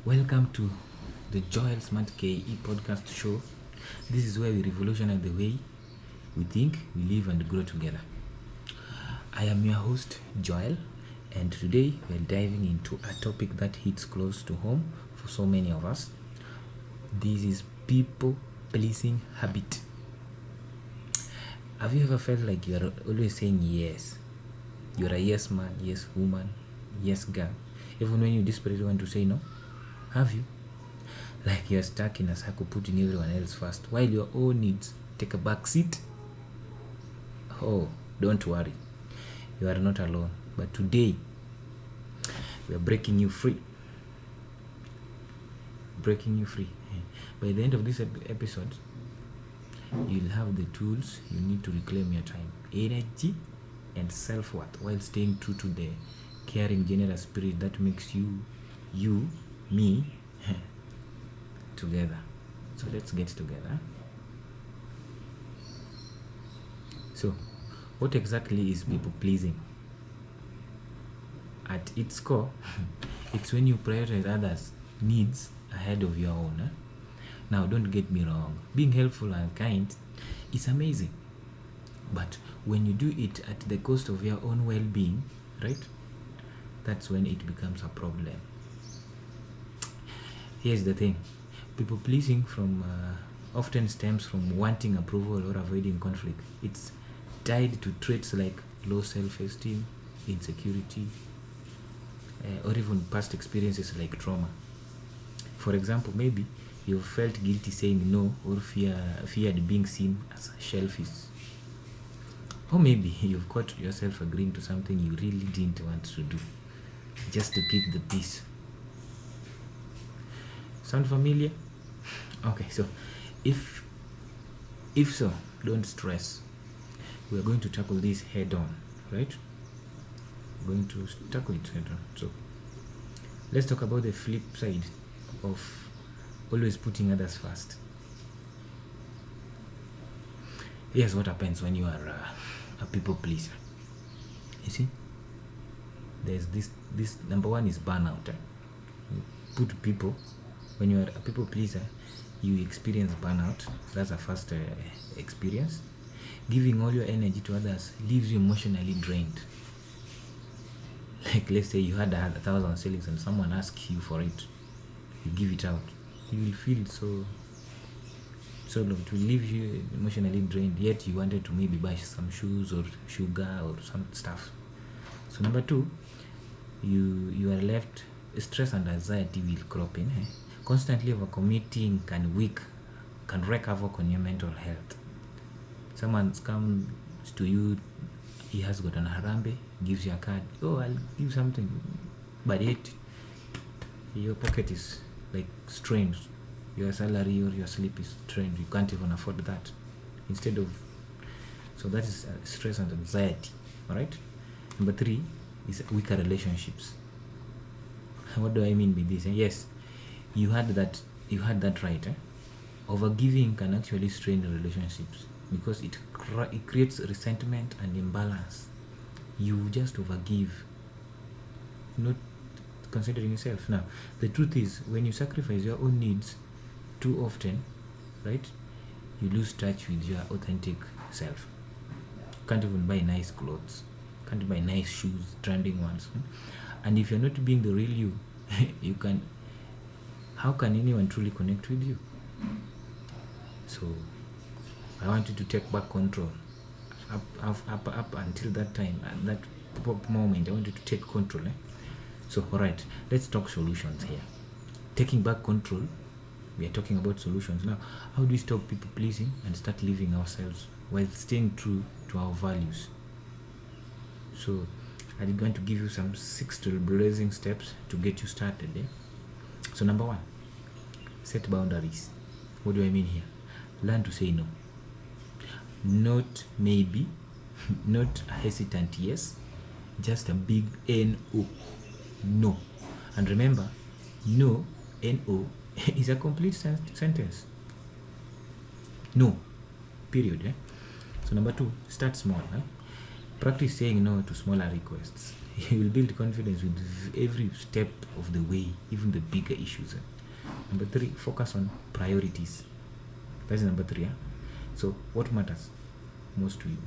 Welcome to the Joel Smart KE podcast show. This is where we revolutionize the way we think, we live, and grow together. I am your host, Joel, and today we're diving into a topic that hits close to home for so many of us. This is people pleasing habit. Have you ever felt like you are always saying yes? You're a yes man, yes woman, yes girl, even when you desperately want to say no? Have you? Like you're stuck in a circle putting everyone else first while your own needs take a back seat? Oh, don't worry. You are not alone. But today, we are breaking you free. Breaking you free. By the end of this episode, you'll have the tools you need to reclaim your time, energy, and self-worth while staying true to the caring, generous spirit that makes you, me, together. So let's get together. So, what exactly is people pleasing? At its core, it's when you prioritize others' needs ahead of your own. Now, don't get me wrong. Being helpful and kind is amazing. But when you do it at the cost of your own well-being, right? That's when it becomes a problem. Here's the thing. People pleasing often stems from wanting approval or avoiding conflict. It's tied to traits like low self-esteem, insecurity, or even past experiences like trauma. For example, maybe you felt guilty saying no or feared being seen as selfish. Or maybe you've caught yourself agreeing to something you really didn't want to do, just to keep the peace. Sound familiar? Okay, so if so, don't stress. We are going to tackle this head on, right? We're going to tackle it head on. So let's talk about the flip side of always putting others first. Here's what happens when you are a people pleaser. You see, there's this number one is burnout. You put people, when you are a people pleaser, you experience burnout. That's a first experience. Giving all your energy to others leaves you emotionally drained. Like, let's say you had 1,000 shillings and someone asks you for it, you give it out, you will feel so low. It will leave you emotionally drained, yet you wanted to maybe buy some shoes or sugar or some stuff. So number two, you are left, stress and anxiety will crop in. Constantly overcommitting can wreak havoc on your mental health. Someone comes to you, he has got an harambe, gives you a card, oh, I'll give something, but yet your pocket is like strained, your salary or your sleep is strained, you can't even afford that. So that is stress and anxiety. All right. Number three is weaker relationships. What do I mean by this? Yes, you had that right. Overgiving can actually strain the relationships because it creates resentment and imbalance. You just overgive, not considering yourself. Now, the truth is, when you sacrifice your own needs too often, right, you lose touch with your authentic self. You can't even buy nice clothes, can't buy nice shoes, trending ones. And if you're not being the real you, how can anyone truly connect with you? So I want you to take back control. Up until that time, at that moment, I want you to take control. So, all right, let's talk solutions here. Taking back control, we are talking about solutions. Now, how do we stop people pleasing and start living ourselves while staying true to our values? So, I'm going to give you some 6 trailblazing steps to get you started. So, number one, set boundaries. What do I mean here? Learn to say no. Not maybe, not a hesitant yes, just a big N-O. No. And remember, no, N-O, is a complete sentence. No. Period. So number two, start small. Practice saying no to smaller requests. You will build confidence with every step of the way, even the bigger issues. Number 3, focus on priorities. That's number 3. So what matters most to you?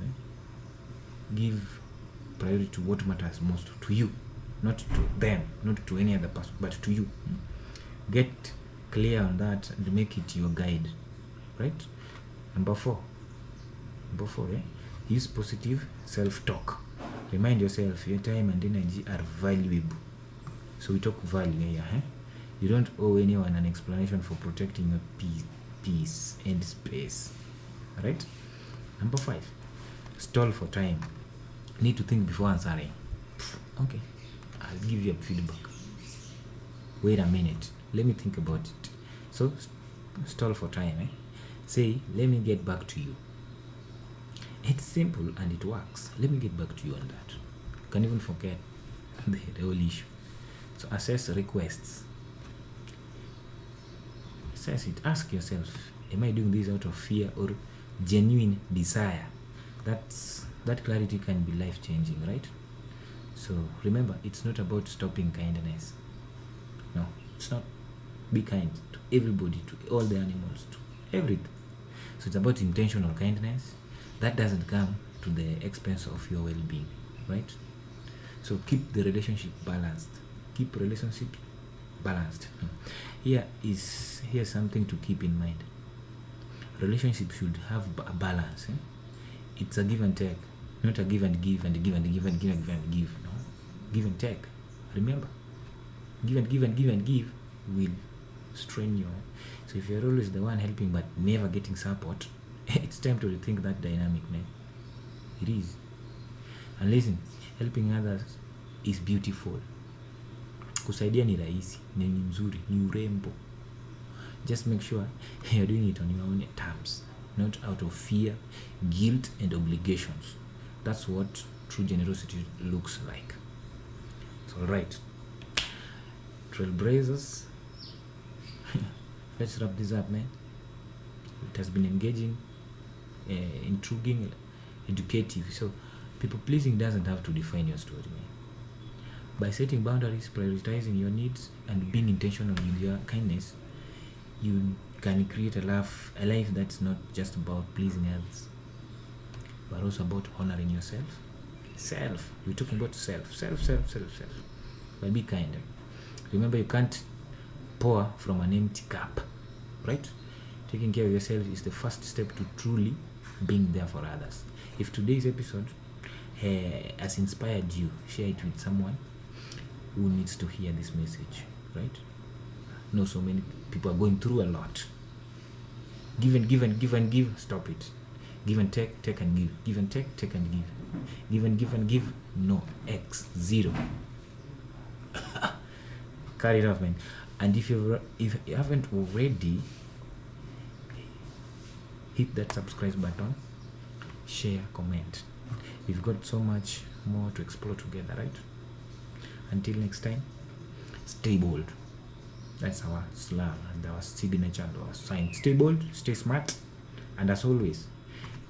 Give priority to what matters most to you, not to them, not to any other person, but to you. Get clear on that and make it your guide, right? Number 4, use positive self-talk. Remind yourself your time and energy are valuable. So we talk value here. You don't owe anyone an explanation for protecting your peace and space. Right? Number 5, stall for time. Need to think before answering. Okay, I'll give you a feedback. Wait a minute, let me think about it. So stall for time. Say, let me get back to you. It's simple and it works. Let me get back to you on that. You can even forget the whole issue. So assess requests. Assess it. Ask yourself, am I doing this out of fear or genuine desire? That clarity can be life-changing, right? So remember, it's not about stopping kindness. No, it's not. Be kind to everybody, to all the animals, to everything. So it's about intentional kindness. That doesn't come to the expense of your well-being, right? So keep the relationship balanced. Keep relationship balanced. Here's something to keep in mind. Relationship should have a balance. It's a give and take, not a give and give and give and give and give and give and give. No, give and take. Remember, give and give and give and give will strain you. So if you're always the one helping but never getting support, it's time to rethink that dynamic, man. It is. And listen, helping others is beautiful. Kusaidia ni rahisi, ni mzuri, ni urembo. Just make sure you're doing it on your own terms, not out of fear, guilt, and obligations. That's what true generosity looks like. So, alright, trailblazers, let's wrap this up, man. It has been engaging, intriguing, educative. So people pleasing doesn't have to define your story, man. By setting boundaries, prioritizing your needs, and being intentional with your kindness, you can create a life that's not just about pleasing others, but also about honoring yourself. We're talking about self. But be kind. Remember, you can't pour from an empty cup, right? Taking care of yourself is the first step to truly being there for others. If today's episode has inspired you, share it with someone who needs to hear this message, right? I know so many people are going through a lot. Give and give and give and give. Stop it. Give and take, take and give. Give and take, take and give. Give and give and give. No. X. 0. Cut it off, man. And if you haven't already, hit that subscribe button, share, comment. We've got so much more to explore together, right? Until next time, stay bold. That's our slang and our signature and our sign. Stay bold, stay smart, and as always,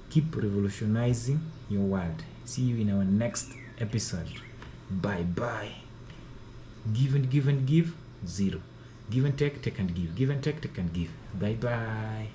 keep revolutionizing your world. See you in our next episode. Bye bye. Give and give and give. 0. Give and take, take and give. Give and take, take and give. Bye bye.